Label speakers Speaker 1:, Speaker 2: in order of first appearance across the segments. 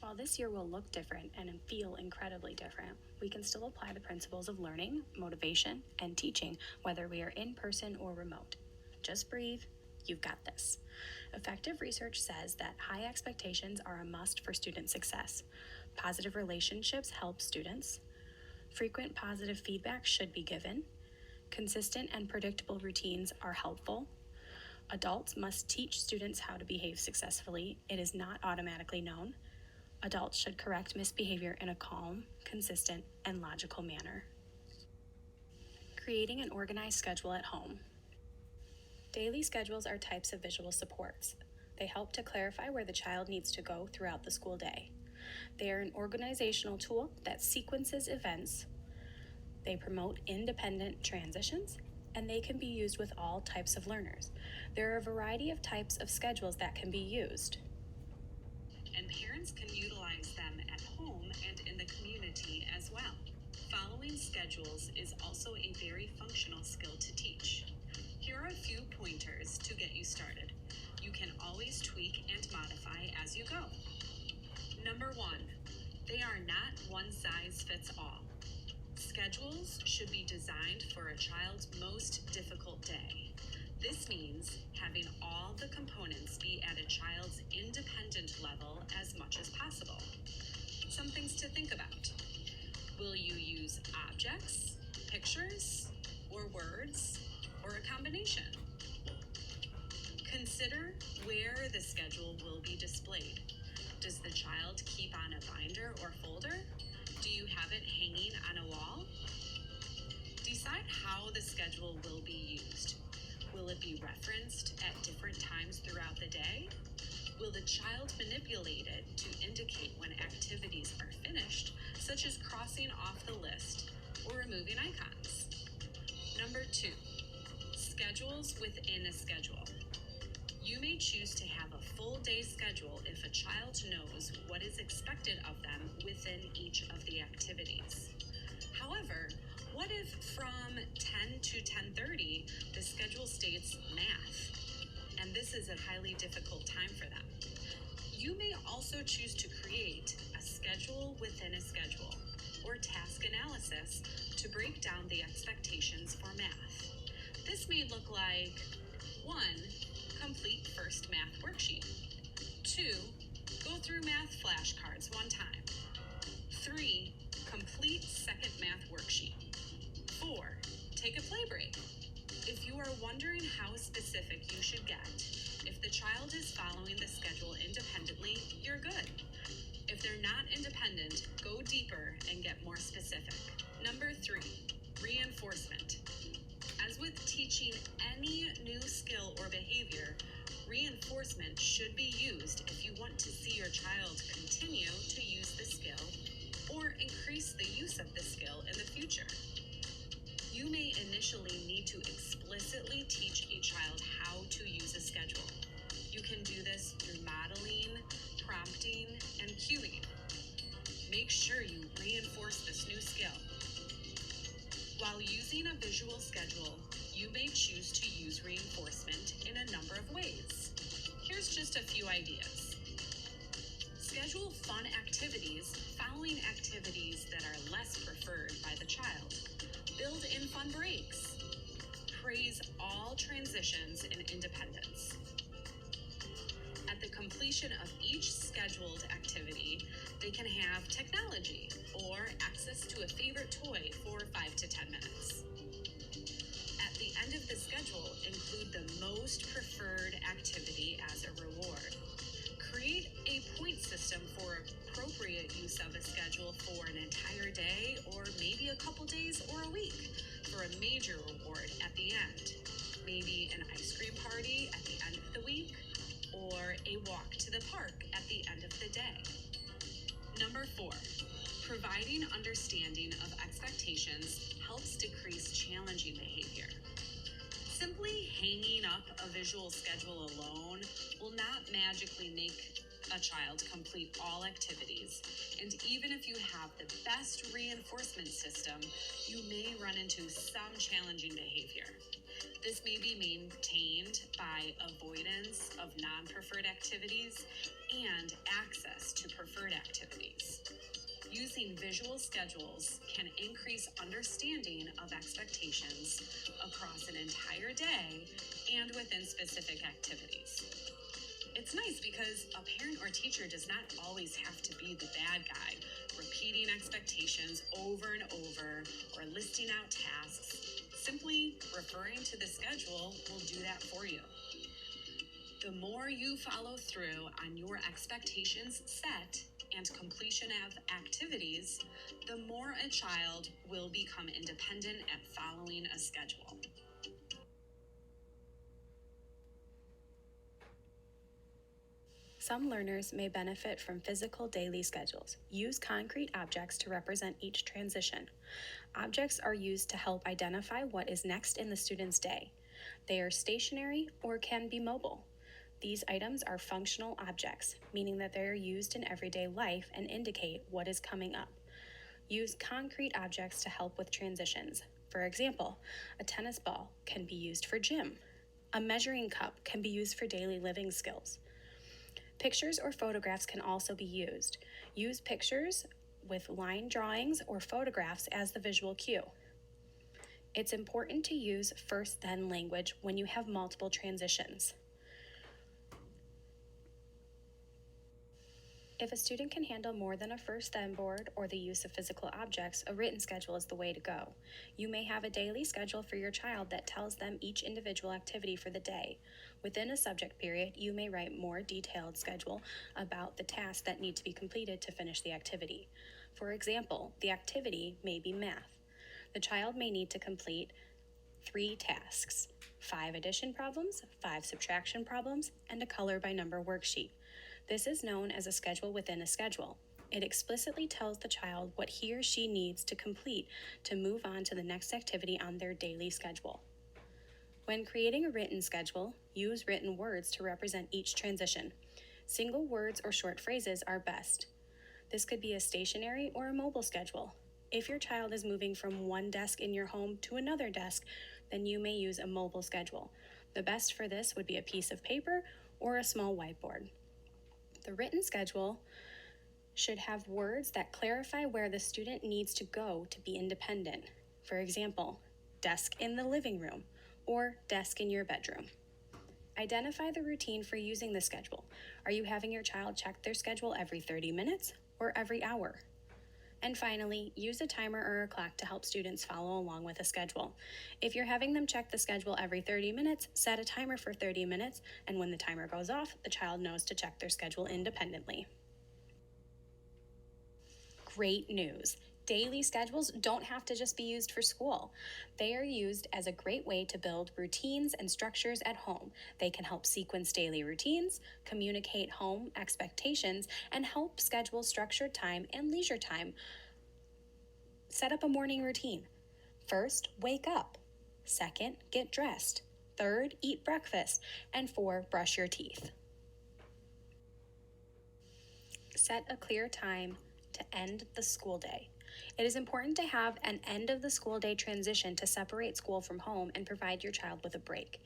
Speaker 1: While this year will look different and feel incredibly different, we can still apply the principles of learning, motivation, and teaching, whether we are in person or remote. Just breathe. You've got this. Effective research says that high expectations are a must for student success. Positive relationships help students. Frequent positive feedback should be given. Consistent and predictable routines are helpful. Adults must teach students how to behave successfully. It is not automatically known. Adults should correct misbehavior in a calm, consistent, and logical manner. Creating an organized schedule at home. Daily schedules are types of visual supports. They help to clarify where the child needs to go throughout the school day. They are an organizational tool that sequences events. They promote independent transitions, and they can be used with all types of learners. There are a variety of types of schedules that can be used.
Speaker 2: And parents can utilize them at home and in the community as well. Following schedules is also a very functional skill to teach. Here are a few pointers to get you started. You can always tweak and modify as you go. Number 1, they are not one size fits all. Schedules should be designed for a child's most difficult day. This means having all the components be at a child's independent level as much as possible. Some things to think about. Will you use objects, pictures, or words, or a combination? Consider where the schedule will be displayed. Does the child keep on a binder or folder? Do you have it hanging on a wall? Decide how the schedule will be used. Will it be referenced at different times throughout the day? Will the child manipulate it to indicate when activities are finished, such as crossing off the list or removing icons? Number 2, schedules within a schedule. You may choose to have a full day schedule if a child knows what is expected of them within each of the activities. However, what if from 10 to 10:30 the schedule states math, and this is a highly difficult time for them? You may also choose to create a schedule within a schedule or task analysis to break down the expectations for math. This may look like 1, complete first math worksheet. 2, go through math flashcards one time. 3, complete second math worksheet. 4, take a play break. If you are wondering how specific you should get, if the child is following the schedule independently, you're good. If they're not independent, go deeper and get more specific. Number 3, reinforcement. As with teaching any new skill or behavior, reinforcement should be used if you want to see your child continue to use the skill or increase the use of the skill in the future. You may initially need to explicitly teach a child how to use a schedule. You can do this through modeling, prompting, and cueing. Make sure you reinforce this new skill. While using a visual schedule, you may choose to use reinforcement in a number of ways. Here's just a few ideas. Schedule fun activities following activities that are less preferred by the child. Build in fun breaks. Praise all transitions and independence. At the completion of each scheduled activity, they can have technology or access to a favorite toy for 5 to 10 minutes. At the end of the schedule, include the most preferred activity as a reward. Create a point system for appropriate use of a schedule for an entire day or maybe a couple days or a week for a major reward at the end. Maybe an ice cream party at the end of the week or a walk to the park at the end of the day. Number 4, providing understanding of expectations helps decrease challenging behavior. Simply hanging up a visual schedule alone will not magically make a child complete all activities, and even if you have the best reinforcement system, you may run into some challenging behavior. This may be maintained by avoidance of non-preferred activities and access to preferred activities. Using visual schedules can increase understanding of expectations across an entire day and within specific activities. It's nice because a parent or teacher does not always have to be the bad guy, repeating expectations over and over or listing out tasks. Simply referring to the schedule will do that for you. The more you follow through on your expectations set and completion of activities, the more a child will become independent at following a schedule.
Speaker 1: Some learners may benefit from physical daily schedules. Use concrete objects to represent each transition. Objects are used to help identify what is next in the student's day. They are stationary or can be mobile. These items are functional objects, meaning that they are used in everyday life and indicate what is coming up. Use concrete objects to help with transitions. For example, a tennis ball can be used for gym. A measuring cup can be used for daily living skills. Pictures or photographs can also be used. Use pictures with line drawings or photographs as the visual cue. It's important to use first-then language when you have multiple transitions. If a student can handle more than a first-then board or the use of physical objects, a written schedule is the way to go. You may have a daily schedule for your child that tells them each individual activity for the day. Within a subject period, you may write more detailed schedule about the tasks that need to be completed to finish the activity. For example, the activity may be math. The child may need to complete 3 tasks: 5 addition problems, 5 subtraction problems, and a color by number worksheet. This is known as a schedule within a schedule. It explicitly tells the child what he or she needs to complete to move on to the next activity on their daily schedule. When creating a written schedule, use written words to represent each transition. Single words or short phrases are best. This could be a stationary or a mobile schedule. If your child is moving from one desk in your home to another desk, then you may use a mobile schedule. The best for this would be a piece of paper or a small whiteboard. The written schedule should have words that clarify where the student needs to go to be independent. For example, desk in the living room or desk in your bedroom. Identify the routine for using the schedule. Are you having your child check their schedule every 30 minutes or every hour? And finally, use a timer or a clock to help students follow along with a schedule. If you're having them check the schedule every 30 minutes, set a timer for 30 minutes, and when the timer goes off, the child knows to check their schedule independently. Great news! Daily schedules don't have to just be used for school. They are used as a great way to build routines and structures at home. They can help sequence daily routines, communicate home expectations, and help schedule structured time and leisure time. Set up a morning routine. First, wake up. Second, get dressed. Third, eat breakfast. And 4, brush your teeth. Set a clear time to end the school day. It is important to have an end of the school day transition to separate school from home and provide your child with a break.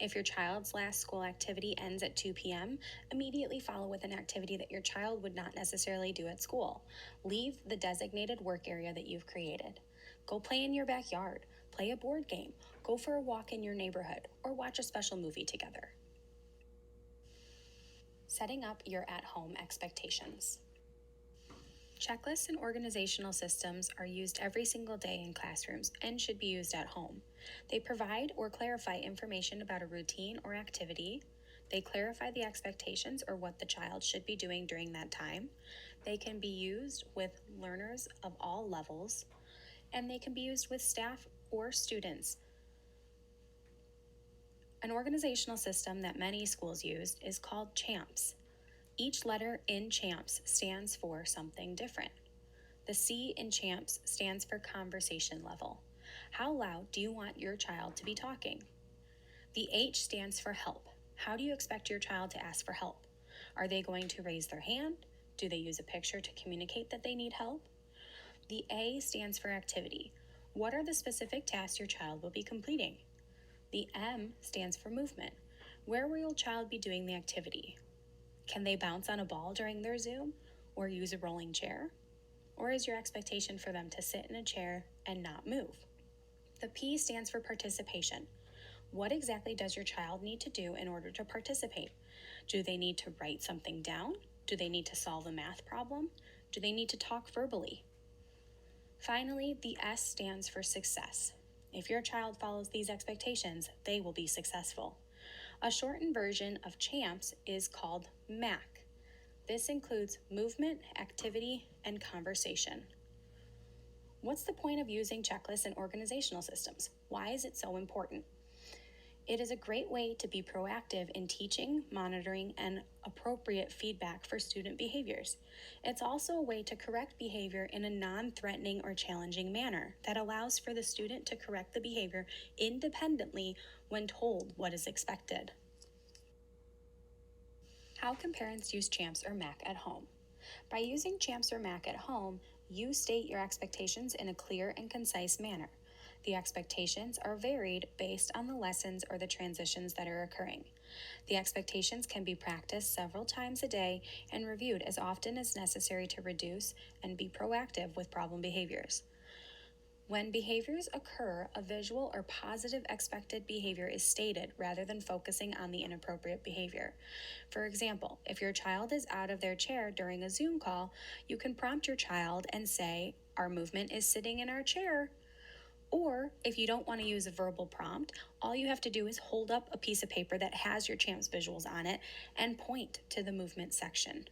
Speaker 1: If your child's last school activity ends at 2 p.m., immediately follow with an activity that your child would not necessarily do at school. Leave the designated work area that you've created. Go play in your backyard, play a board game, go for a walk in your neighborhood, or watch a special movie together. Setting up your at-home expectations. Checklists and organizational systems are used every single day in classrooms and should be used at home. They provide or clarify information about a routine or activity. They clarify the expectations or what the child should be doing during that time. They can be used with learners of all levels, and they can be used with staff or students. An organizational system that many schools use is called CHAMPS. Each letter in CHAMPS stands for something different. The C in CHAMPS stands for conversation level. How loud do you want your child to be talking? The H stands for help. How do you expect your child to ask for help? Are they going to raise their hand? Do they use a picture to communicate that they need help? The A stands for activity. What are the specific tasks your child will be completing? The M stands for movement. Where will your child be doing the activity? Can they bounce on a ball during their Zoom or use a rolling chair? Or is your expectation for them to sit in a chair and not move? The P stands for participation. What exactly does your child need to do in order to participate? Do they need to write something down? Do they need to solve a math problem? Do they need to talk verbally? Finally, the S stands for success. If your child follows these expectations, they will be successful. A shortened version of CHAMPS is called MAC. This includes movement, activity, and conversation. What's the point of using checklists and organizational systems? Why is it so important? It is a great way to be proactive in teaching, monitoring, and appropriate feedback for student behaviors. It's also a way to correct behavior in a non-threatening or challenging manner that allows for the student to correct the behavior independently when told what is expected. How can parents use CHAMPS or MAC at home? By using CHAMPS or MAC at home, you state your expectations in a clear and concise manner. The expectations are varied based on the lessons or the transitions that are occurring. The expectations can be practiced several times a day and reviewed as often as necessary to reduce and be proactive with problem behaviors. When behaviors occur, a visual or positive expected behavior is stated rather than focusing on the inappropriate behavior. For example, if your child is out of their chair during a Zoom call, you can prompt your child and say, "Our movement is sitting in our chair." Or if you don't want to use a verbal prompt, all you have to do is hold up a piece of paper that has your CHAMPS visuals on it and point to the movement section.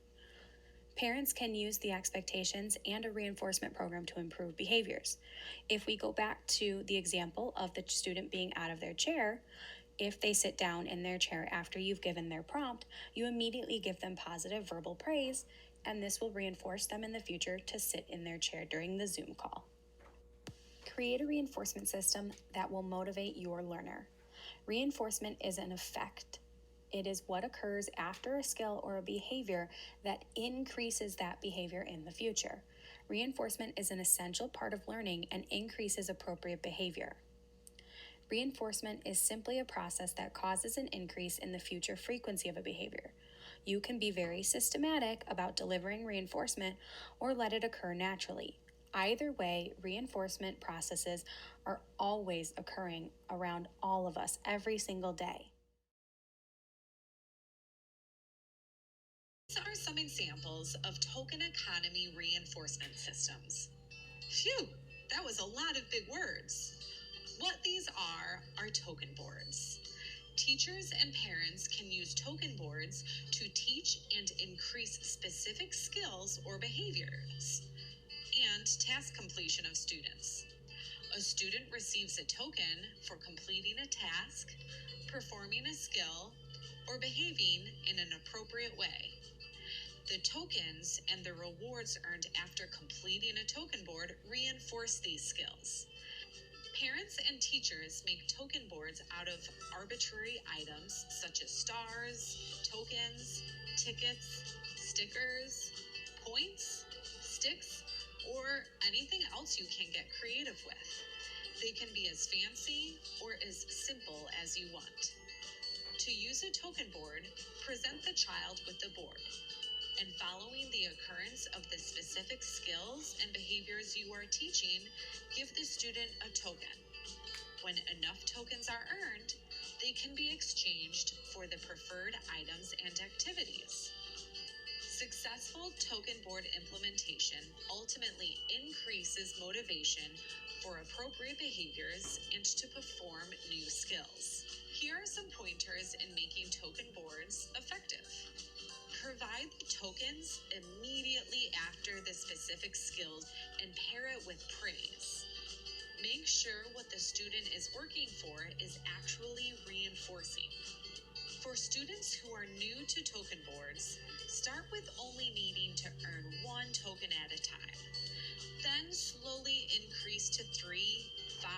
Speaker 1: Parents can use the expectations and a reinforcement program to improve behaviors. If we go back to the example of the student being out of their chair, if they sit down in their chair after you've given their prompt, you immediately give them positive verbal praise, and this will reinforce them in the future to sit in their chair during the Zoom call. Create a reinforcement system that will motivate your learner. Reinforcement is an effect. It is what occurs after a skill or a behavior that increases that behavior in the future. Reinforcement is an essential part of learning and increases appropriate behavior. Reinforcement is simply a process that causes an increase in the future frequency of a behavior. You can be very systematic about delivering reinforcement or let it occur naturally. Either way, reinforcement processes are always occurring around all of us every single day.
Speaker 2: These are some examples of token economy reinforcement systems. Phew, that was a lot of big words. What these are token boards. Teachers and parents can use token boards to teach and increase specific skills or behaviors and task completion of students. A student receives a token for completing a task, performing a skill, or behaving in an appropriate way. The tokens and the rewards earned after completing a token board reinforce these skills. Parents and teachers make token boards out of arbitrary items such as stars, tokens, tickets, stickers, points, sticks, or anything else you can get creative with. They can be as fancy or as simple as you want. To use a token board, present the child with the board, and following the occurrence of the specific skills and behaviors you are teaching, give the student a token. When enough tokens are earned, they can be exchanged for the preferred items and activities. Successful token board implementation ultimately increases motivation for appropriate behaviors and to perform new skills. Here are some pointers in making token boards effective. Provide the tokens immediately after the specific skills and pair it with praise. Make sure what the student is working for is actually reinforcing. For students who are new to token boards, start with only needing to earn one token at a time. Then slowly increase to 3, 5,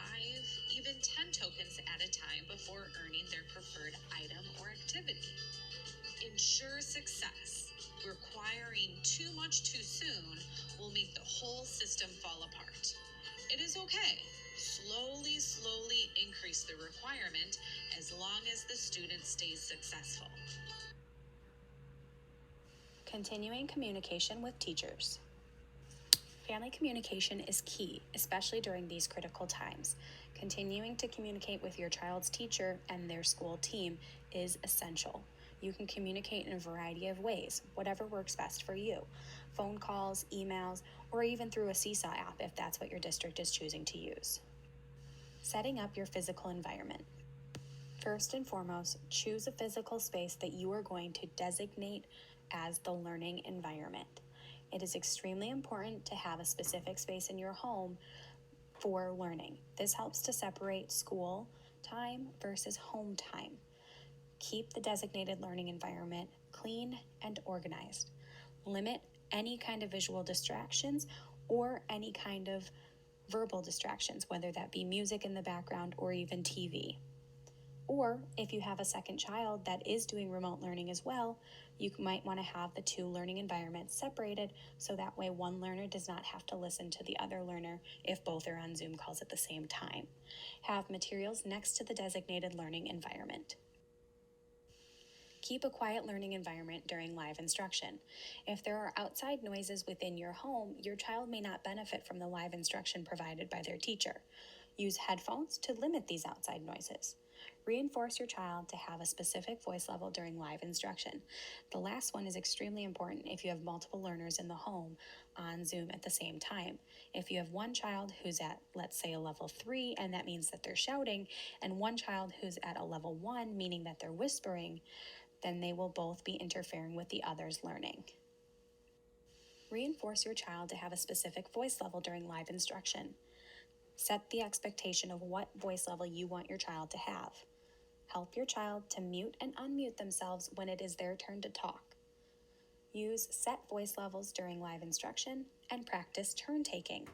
Speaker 2: even 10 tokens at a time before earning their preferred item or activity. Ensure success. Requiring too much too soon will make the whole system fall apart. It is okay. Slowly increase the requirement as long as the student stays successful.
Speaker 1: Continuing communication with teachers. Family communication is key, especially during these critical times. Continuing to communicate with your child's teacher and their school team is essential. You can communicate in a variety of ways, whatever works best for you. Phone calls, emails, or even through a Seesaw app if that's what your district is choosing to use. Setting up your physical environment. First and foremost, choose a physical space that you are going to designate as the learning environment. It is extremely important to have a specific space in your home for learning. This helps to separate school time versus home time. Keep the designated learning environment clean and organized. Limit any kind of visual distractions or any kind of verbal distractions, whether that be music in the background or even TV. Or if you have a second child that is doing remote learning as well, you might want to have the two learning environments separated so that way one learner does not have to listen to the other learner if both are on Zoom calls at the same time. Have materials next to the designated learning environment. Keep a quiet learning environment during live instruction. If there are outside noises within your home, your child may not benefit from the live instruction provided by their teacher. Use headphones to limit these outside noises. Reinforce your child to have a specific voice level during live instruction. The last one is extremely important if you have multiple learners in the home on Zoom at the same time. If you have one child who's at, let's say, a level 3, and that means that they're shouting, and one child who's at a level 1, meaning that they're whispering, then they will both be interfering with the other's learning. Reinforce your child to have a specific voice level during live instruction. Set the expectation of what voice level you want your child to have. Help your child to mute and unmute themselves when it is their turn to talk. Use set voice levels during live instruction and practice turn taking.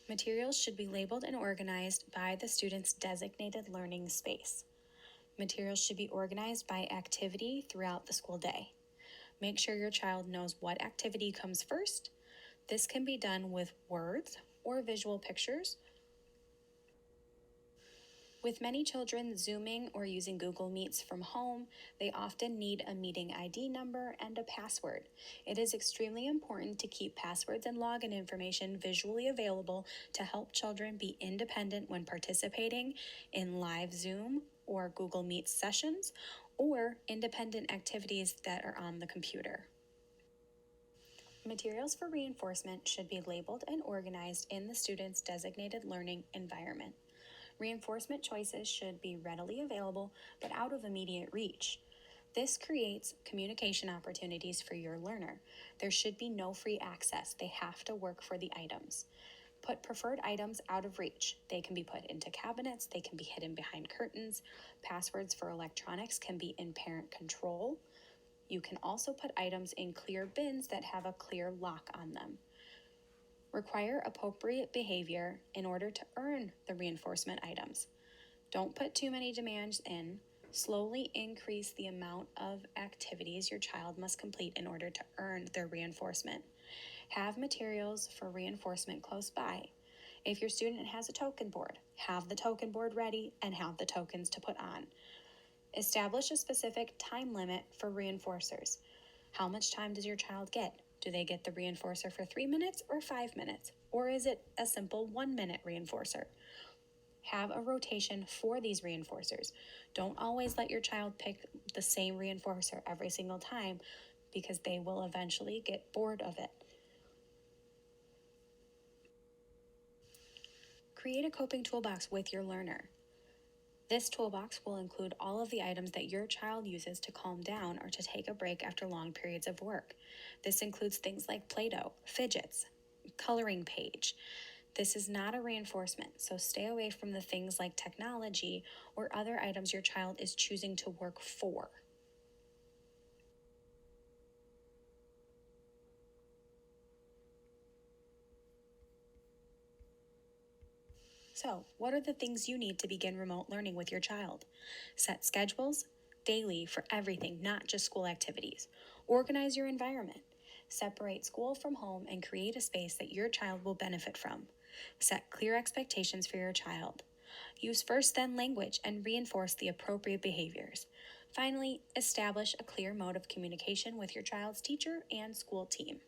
Speaker 1: Materials should be labeled and organized by the student's designated learning space. Materials should be organized by activity throughout the school day. Make sure your child knows what activity comes first. This can be done with words or visual pictures. With many children Zooming or using Google Meets from home, they often need a meeting ID number and a password. It is extremely important to keep passwords and login information visually available to help children be independent when participating in live Zoom or Google Meet sessions or independent activities that are on the computer. Materials for reinforcement should be labeled and organized in the student's designated learning environment. Reinforcement choices should be readily available but out of immediate reach. This creates communication opportunities for your learner. There should be no free access. They have to work for the items. Put preferred items out of reach. They can be put into cabinets, they can be hidden behind curtains. Passwords for electronics can be in parent control. You can also put items in clear bins that have a clear lock on them. Require appropriate behavior in order to earn the reinforcement items. Don't put too many demands in. Slowly increase the amount of activities your child must complete in order to earn their reinforcement. Have materials for reinforcement close by. If your student has a token board, have the token board ready and have the tokens to put on. Establish a specific time limit for reinforcers. How much time does your child get? Do they get the reinforcer for 3 minutes or 5 minutes? Or is it a simple 1-minute reinforcer? Have a rotation for these reinforcers. Don't always let your child pick the same reinforcer every single time because they will eventually get bored of it. Create a coping toolbox with your learner. This toolbox will include all of the items that your child uses to calm down or to take a break after long periods of work. This includes things like Play-Doh, fidgets, coloring page. This is not a reinforcement, so stay away from the things like technology or other items your child is choosing to work for. So, what are the things you need to begin remote learning with your child? Set schedules daily for everything, not just school activities. Organize your environment. Separate school from home and create a space that your child will benefit from. Set clear expectations for your child. Use first then language and reinforce the appropriate behaviors. Finally, establish a clear mode of communication with your child's teacher and school team.